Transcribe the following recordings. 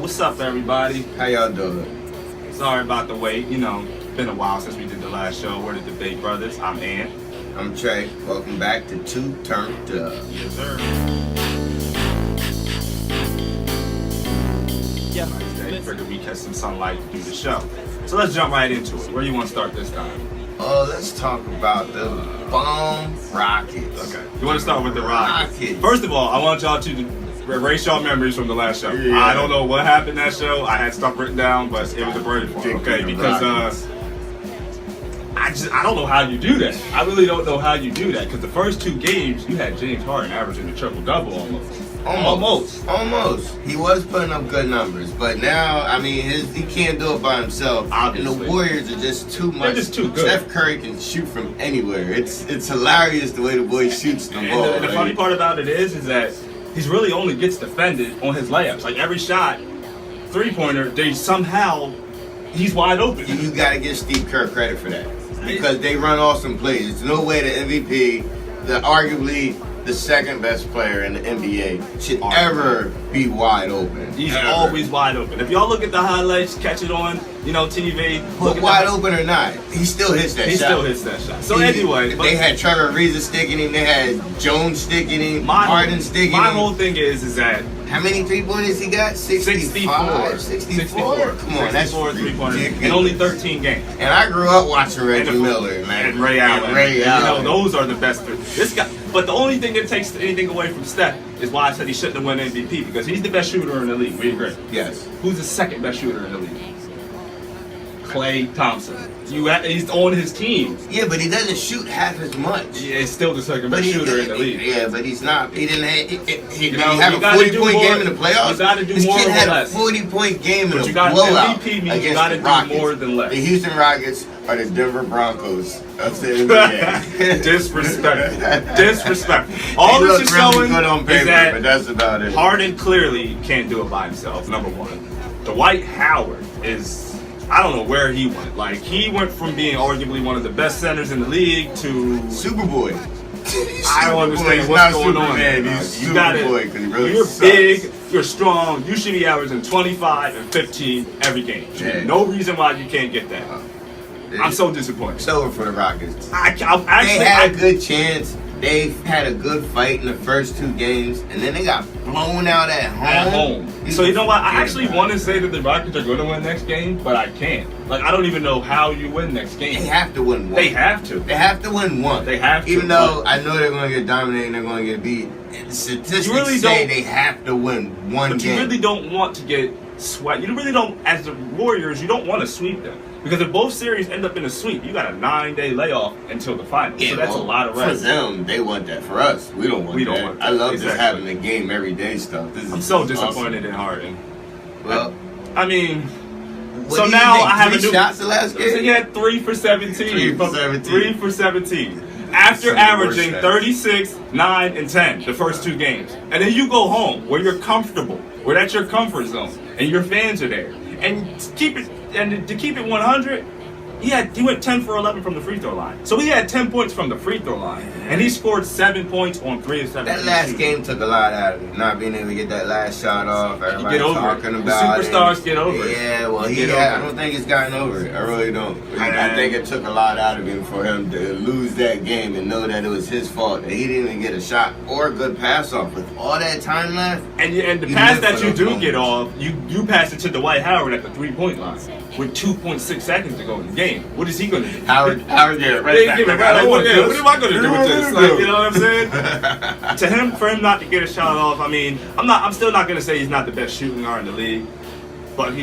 What's up, everybody? How y'all doing? Sorry about the wait. You know, it's been a while since we did the last show. We're the Debate Brothers. I'm Ant. I'm Tre. Welcome back to Turnt Up. Yes, sir. Yeah. Today, figured we catch some sunlight to do the show. So let's jump right into it. Where do you want to start this time? Let's talk about the bomb Rockets. Okay. You want to start with the Rockets? Rockets. First of all, I want y'all to erase y'all memories from the last show. Yeah. I don't know what happened that show. I had stuff written down, but it was a brain fart. Okay, because I don't know how you do that. I really don't know how you do that because the first two games you had James Harden averaging a triple-double Almost. He was putting up good numbers, but now, I mean, he can't do it by himself. Obviously. And the Warriors are just too much. They're just too good. Steph Curry can shoot from anywhere. It's hilarious the way the boy shoots the ball. And the funny part about it is that he's really only gets defended on his layups. Like every shot, three-pointer, he's wide open. You got to give Steve Kerr credit for that because they run awesome plays. There's no way the MVP, arguably the second best player in the NBA, should ever be wide open. He's ever. always wide open. If y'all look at the highlights, catch it on, TV. But wide open or not, he still hits that shot. He still hits that shot. So anyway, they had Trevor Reese sticking him. They had Jones sticking him. Harden sticking him. My whole thing is that how many 3-pointers he got? 64. 64. Come on, that's 3-pointers in only 13 games. And I grew up watching Reggie Miller, man, and Ray Allen. Allen. Those are the best three. This guy. But the only thing that takes anything away from Steph is why I said he shouldn't have won MVP because he's the best shooter in the league. We agree. Yes. Who's the second best shooter in the league? Klay Thompson. He's on his team. Yeah, but he doesn't shoot half as much. Yeah, he's still the second best shooter in the league. Yeah, but he's not. He didn't have. He have a 40-point game in the playoffs. You got to do this more kid than had less. a 40-point game in a MVP blowout means against you got to the Rockets. do more than less. The Houston Rockets are the Denver Broncos of the NBA. Disrespect. All this is showing good on paper, is that but that's about it. Harden clearly can't do it by himself. Number one, Dwight Howard is. I don't know where he went. Like, he went from being arguably one of the best centers in the league to Superboy. I don't understand what's going on. He's You got Superboy because he really You're sucks. big, you're strong. You should be averaging 25 and 15 every game. Yeah. No reason why you can't get that. I'm so disappointed. It's over for the Rockets. I They had a good chance. They had a good fight in the first two games, and then they got blown out at home. So you know what? I actually want to say that the Rockets are going to win next game, but I can't. Like, I don't even know how you win next game. They have to win one. They have to. They have to win one. They have to. Even though I know they're going to get dominated and they're going to get beat. Statistics say they have to win one but game. You really don't want to get swept. You really don't, as the Warriors, you don't want to sweep them. Because if both series end up in a sweep, you got a 9-day layoff until the finals. Yeah, so that's a lot of rest. For them, they want that. For us, we don't want that. I love this having a game every day stuff. I'm so disappointed in Harden. Well, I mean, what so do you now think? I have 3 a new shots the last game. So he had 3 for 17. 3 for 17. 3 for 17. After averaging 36, 9, and 10 the first two games. And then you go home where you're comfortable, where that's your comfort zone, and your fans are there. And to keep it 100, he went 10 for 11 from the free throw line. So he had 10 points from the free throw line. And he scored 7 points on 3 of 7. That last game took a lot out of him. Not being able to get that last shot off. Everybody talking about it. The superstars get over it. Yeah, well, I don't think he's gotten over it. I really don't. I think it took a lot out of him for him to lose that game and know that it was his fault. That he didn't even get a shot or a good pass off with all that time left. And the pass that you do get off, you pass it to Dwight Howard at the 3-point line with 2.6 seconds to go in the game. What is he going to do? Howard get right back. What am I going to do with this? Like, you know what I'm saying? For him not to get a shot off, I mean, I'm still not going to say he's not the best shooting guard in the league, but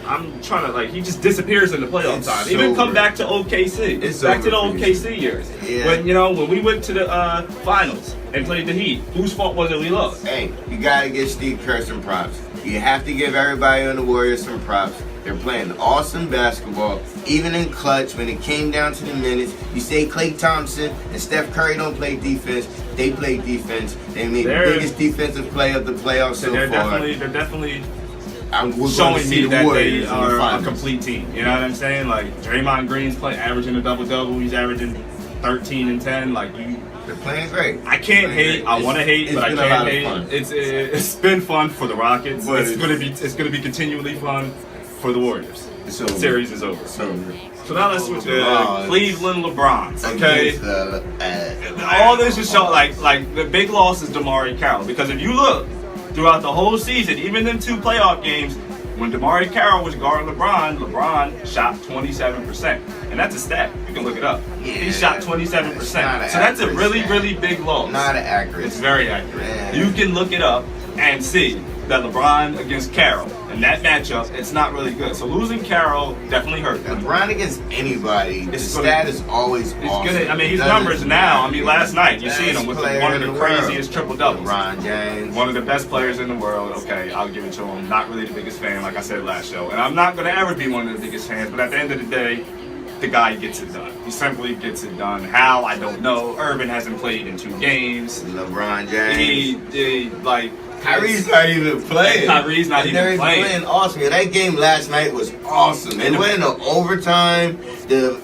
I'm trying to, he just disappears in the playoff time. Even come back to OKC. It's back to the OKC years. Yeah. When we went to the finals and played the Heat, whose fault was it we lost? Hey, you got to give Steve Kerr some props. You have to give everybody on the Warriors some props. They're playing awesome basketball, even in clutch when it came down to the minutes. You say Klay Thompson and Steph Curry don't play defense. They play defense. They made the biggest defensive play of the playoffs so far. They're definitely we're showing me that they are a complete team. You know what I'm saying? Like, Draymond Green's averaging a double-double. He's averaging 13 and 10. Like, They're playing great. I can't hate. I want to hate, but I can't hate. It's been fun for the Rockets. But it's gonna be continually fun for the Warriors. The series is over. So now let's switch to Cleveland LeBrons. Okay. All this is show like the big loss is DeMarre Carroll, because if you look throughout the whole season, even them 2 playoff games, when DeMarre Carroll was guarding LeBron shot 27%. And that's a stat. You can look it up. Yeah, he shot 27%. So that's a really, really big loss. Not accurate. It's very accurate. Man. You can look it up and see that LeBron against Carroll, and that matchup, it's not really good. So losing Carroll definitely hurt. LeBron against anybody, the stat is always awesome. I mean, his numbers now, I mean, last night, you seen him with one of the craziest triple-doubles. LeBron James. One of the best players in the world. Okay, I'll give it to him. Not really the biggest fan, like I said last show. And I'm not going to ever be one of the biggest fans, but at the end of the day, the guy gets it done. He simply gets it done. How? I don't know. Urban hasn't played in 2 games. LeBron James. He Kyrie's not even playing. Kyrie's not even playing. Awesome. Yeah, that game last night was awesome. They went into overtime. The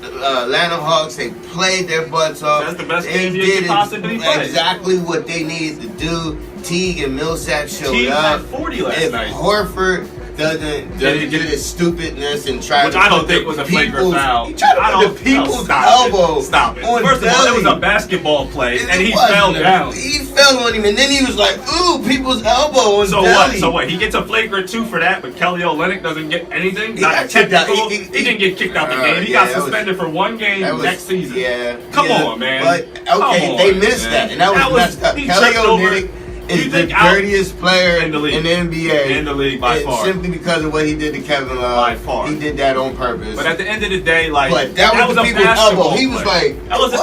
Atlanta Hawks, they played their butts off. That's the best game you could possibly play. Exactly what they needed to do. Teague and Millsap showed Teague up. had 40 last night. Horford doesn't do his stupidness and try Which I don't think was a flagrant foul. He tried to put the people's elbow. Stop it. First of all, it was a basketball play, and he fell down. He fell on him, and then he was like, ooh, people's elbow on Delly. So what? He gets a flagrant 2 for that, but Kelly Olynyk doesn't get anything? He got kicked out. He didn't get kicked out the game. He got suspended for 1 game next season. Yeah. Come on, man. But, okay, they missed that, and that was messed up. Kelly Olynyk is the dirtiest player in the NBA. In the league by far. Simply because of what he did to Kevin Love. By far. He did that on purpose. But at the end of the day, but that was a people's elbow. He was like, that was a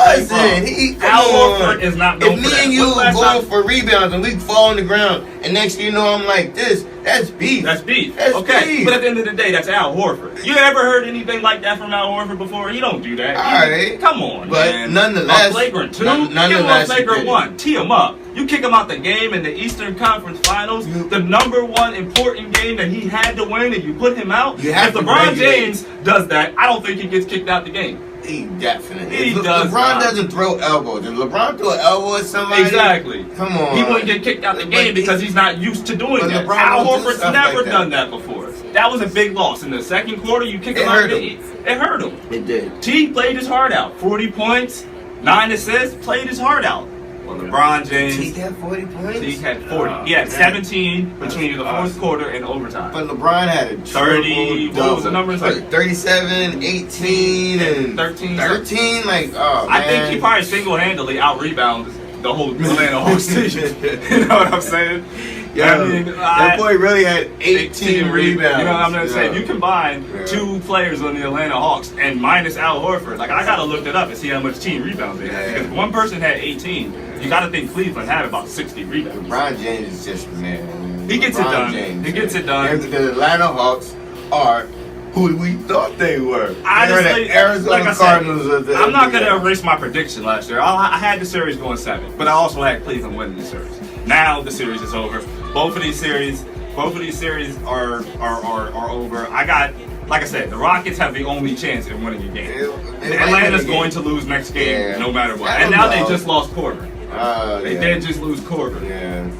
Al Horford is not known for that. If me and you were going for rebounds and we fall on the ground, and next thing you know I'm like this, that's beef. That's beef. Okay. But at the end of the day, that's Al Horford. You ever heard anything like that from Al Horford before? He don't do that. All right. Come on, but nonetheless, a flagrant 2. Give him a flagrant 1. Tee him up. You kick him out the game in the Eastern Conference Finals, the number 1 important game that he had to win, and you put him out. If LeBron James does that, I don't think he gets kicked out the game. He definitely. He does. LeBron doesn't throw elbows. If LeBron threw an elbow at somebody, exactly. Come on. He wouldn't get kicked out the game because he's not used to doing that. Al Horford's never done that before. That was a big loss. In the second quarter, you kick him out. It hurt him. It did. Teague played his heart out. 40 points, 9 assists, played his heart out. Well, LeBron James. Teague had 40 points? Teague had 40. He had 17 between the fourth quarter and overtime. But LeBron had a 30. What was the numbers? Like 37, 18, and 13. 13? Like, oh, man. I think he probably single-handedly out-rebounded the whole Atlanta Hawks team. You know what I'm saying? Yeah, I mean, that boy really had 18 rebounds. You know what I'm going to say? If you combine 2 players on the Atlanta Hawks and minus Al Horford, like I got to look it up and see how much team rebounds they had. Because if one person had 18, you got to think Cleveland had about 60 rebounds. LeBron James is just, man. He gets it done. He gets it done. The Atlanta Hawks are who we thought they were. Honestly, the Arizona Cardinals. I'm not going to erase my prediction last year. I had the series going 7, but I also had Cleveland winning the series. Now the series is over. Both of these series are over. Like I said, the Rockets have the only chance in winning a game. Atlanta's going to lose next game no matter what. And now they just lost Korver. They did just lose Korver. Yeah.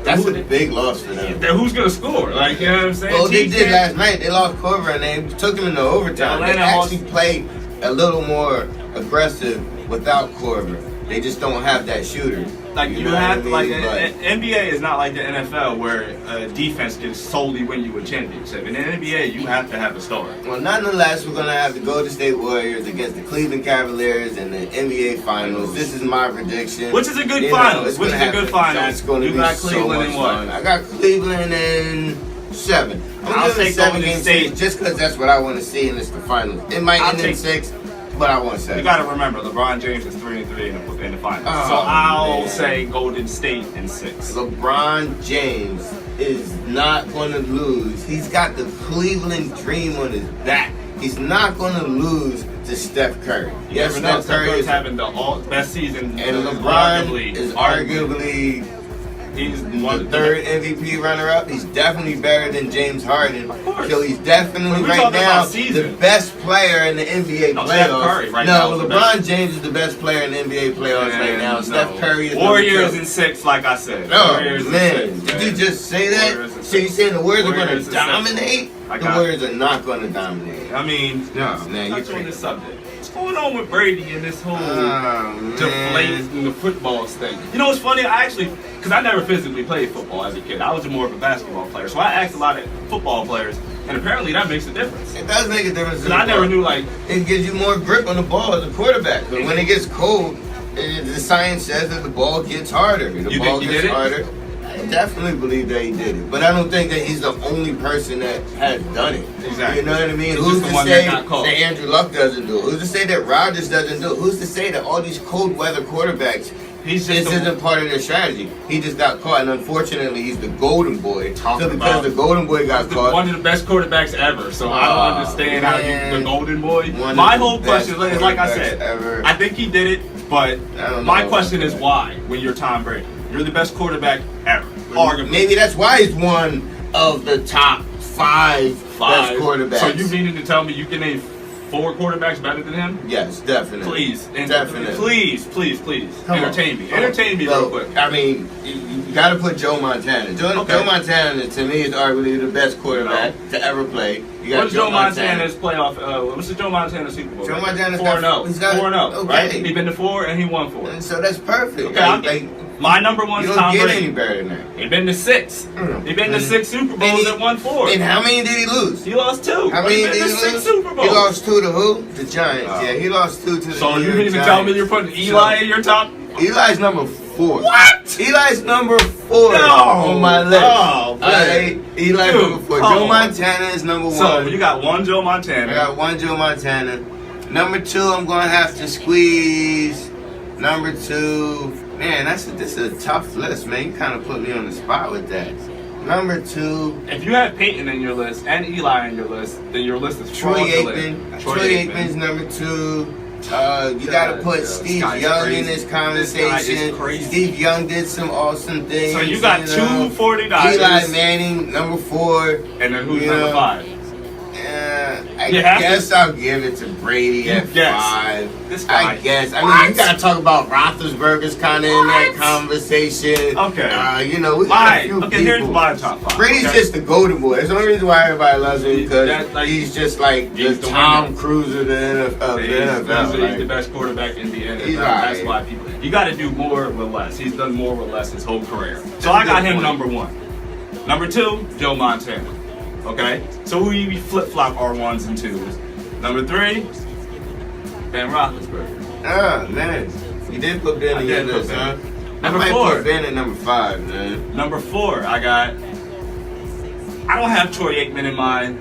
That's a big loss for them. Who's going to score? Like, you know what I'm saying? Well, they did last night. They lost Korver and they took him into overtime. They actually played a little more aggressive without Korver. They just don't have that shooter. Like you have to, like NBA is not like the NFL where defense can solely win you a championship. In the NBA, you have to have a star. Well, nonetheless, we're gonna have the Golden State Warriors against the Cleveland Cavaliers in the NBA Finals. This is my prediction. Which is a good finals. It's going to be so much fun. I got Cleveland in 7. I'll take 7-game series just because that's what I want to see, and it's the finals. It might end in 6. But I want to say. You got to remember, LeBron James is 3-3 in the finals. So I'll say Golden State in 6. LeBron James is not going to lose. He's got the Cleveland dream on his back. He's not going to lose to Steph Curry. Yes, Steph Curry is having the best season. And LeBron is arguably He's the third MVP runner-up. He's definitely better than James Harden. Of course. So he's definitely We're right talking now about season. the best player in the NBA No, playoffs. Steph Curry right now is the LeBron best. James is the best player in the NBA playoffs right now. No. Steph Curry is Warriors number two. in 6, like I said. No, Warriors in man. 6, Did you just say Warriors that? in So you 6. saying the Warriors are going Warriors to in 6. dominate? I The got Warriors are not going to dominate. I mean, No, man, you're touch on crazy. this subject. What's going on with Brady and this whole Man. deflating the football thing? You know what's funny? Because I never physically played football as a kid. I was more of a basketball player. So I asked a lot of football players, and apparently that makes a difference. It does make a difference. Because I never knew, like, It gives you more grip on the ball as a quarterback. But when it gets cold, the science says that the ball gets harder. The You ball think he gets did it? harder. I definitely believe that he did it. But I don't think that he's the only person that has done it. Exactly. You know what I mean? He's Who's just to the one say that got caught. that Andrew Luck doesn't do it? Who's to say that Rodgers doesn't do it? Who's to say that all these cold weather quarterbacks, he's this just isn't part of their strategy? He just got caught, and unfortunately, he's the golden boy. Talking So because about the golden boy got caught, one of the best quarterbacks ever. So I Oh, don't understand how you, man. the golden boy. One of My the whole best question is, like I quarterbacks said, ever. I think he did it, but I don't my know question about is that. why when you're Tom Brady? You're the best quarterback ever. Arguably. Maybe that's why he's one of the top five best quarterbacks. So you meaning to tell me you can name 4 quarterbacks better than him? Yes, definitely. Please, Definitely. Please, Come on. entertain me. Come on. Entertain me real quick. I mean, you got to put Joe Montana. Joe Montana, to me, is arguably the best quarterback to ever play. You got What's Joe Montana's playoff? What's the Joe Montana Super Bowl? Joe Montana's 4-0. he's got 4-0, okay. right? He's been to 4 and he won 4. And so that's perfect. Okay, my number one you is don't Tom get Brady. any better than that. He been to 6. Mm. He been to 6 Super Bowls and won 4. And how many did he lose? He lost 2. How But many he been did to he 6 lose? Super Bowls. He lost 2 to who? The Giants. Oh. Yeah, he lost 2 to the So New you York mean to Giants. tell me you're putting Eli in your top? Eli's number 4. What? Eli's number 4 No. on my list. Oh, man. Alright, Eli's Dude, number 4. come Joe on. Montana is number 1. So you got 1 Joe Montana. I got 1 Joe Montana. Number 2, I'm gonna have to squeeze. Number 2, man, this is a tough list, man. You kind of put me on the spot with that. Number 2, If you had Peyton in your list and Eli in your list, then your list is Troy fraudulent. Aikman. Troy Aikman's number 2. You gotta put This Steve guy's Young crazy. in this This guy conversation. is crazy. Steve Young did some awesome things. So you got you know. 2 49ers. Eli Manning, number 4. And then who's You number know, 5? I You have to- guess I'll give it to Brady You at guess. 5. This guy. I guess. I What? mean, you gotta talk about Roethlisberger's kind of in that What? conversation. Okay. You know, we got a Mine. few Okay, here's people. my top 5. Brady's okay? just the golden boy. That's the only reason why everybody loves him, because That, like, he's just like he's the the Tom winner. Cruise of the NFL. He's like, the best quarterback in the NFL. He's That's alright. why people. You got to do more with less. He's done more with less his whole career. So I got him point. number 1. Number 2, Joe Montana. Okay. So we flip flop our 1s and 2s. Number 3, Ben Roethlisberger. Oh man, you did put Ben I in your did put list, Ben. huh? Number I might 4. put Ben at number 5, man. Number 4, I don't have Troy Aikman in mind.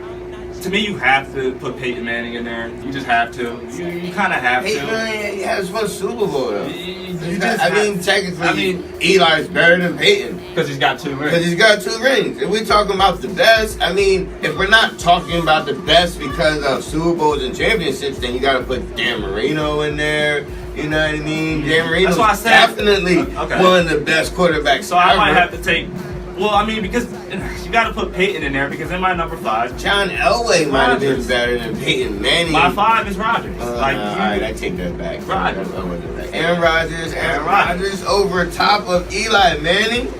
To me, you have to put Peyton Manning in there. You just have to. You kind of have Hey to. man, he has 1 Super Bowl though. You just I mean, technically, Eli's better than Peyton. because he's got 2 rings. Because he's got 2 rings. If we're talking about the best, I mean, if we're not talking about the best because of Super Bowls and championships, then you got to put Dan Marino in there. You know what I mean? Dan Marino's That's why I said- definitely Okay. one of the best quarterbacks So I ever. might have to take. Well, I mean, because you got to put Peyton in there because in my number 5, John Elway might have been Rodgers. better than Peyton Manning. my 5 is Rodgers. Like, all right, I take that back. Rodgers. Aaron Rodgers. Aaron Rodgers over top of Eli Manning.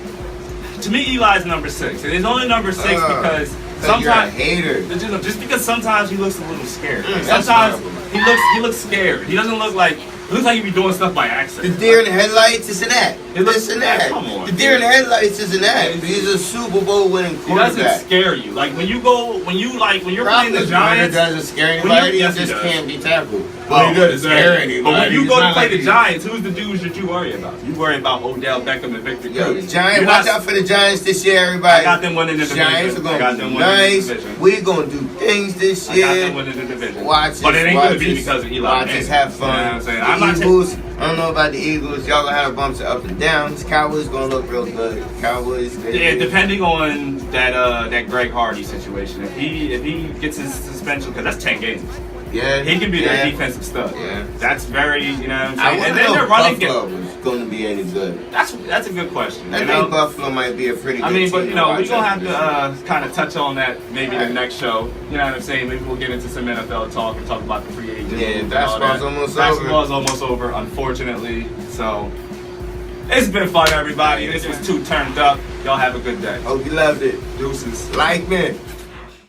to me, Eli's number 6. And it's only number 6 because You're a sometimes. hater. Just because sometimes he looks a little scared. That's Sometimes horrible. he looks scared. He doesn't look like. It looks like he be doing stuff by The accident. deer in the headlights is an act. It looks- It's an act. come on, The deer in the dude. headlights is an act. He's a Super Bowl winning He doesn't quarterback. scare you. Like when you're playing the Roethlisberger Giants. doesn't scare When anybody. yes, He he just does. can't be tackled. Oh, He doesn't scare anybody. But when you He's go to not play like the he- Giants, who's the dudes that you worry about? You worry about Odell Beckham and Victor Yo, the Cruz. Giants, You're watch not- out for the Giants this year, everybody. I got them winning the division. Giants are I going got to them be winning the nice. division. We're going to do things this I got them year. winning the division. Watch us, But it ain't watch gonna be us, because of Eli Watch Manning. us have You know what fun. I'm saying? The I'm not Eagles, I don't know about the Eagles. Y'all gonna have bumps of up and downs. Cowboys gonna look real good. Cowboys. Yeah, depending on that Greg Hardy situation. If he gets his suspension, because that's 10 games. Yeah, He can be yeah. that defensive stud. Yeah. That's very, you know what I'm I saying? want And to then know they're running Buffalo game. was going to be any good? That's a good question. I think Buffalo might be a pretty good team. But to we're watch gonna after have this. to kind of touch on that maybe Right. the next show. You know what I'm saying? Maybe we'll get into some NFL talk and talk about the free agents. Yeah, and all basketball's that. almost Basketball's almost over, unfortunately. So it's been fun, everybody. This was Turnt Up. Y'all have a good day. Hope you loved it. Deuces. Like me.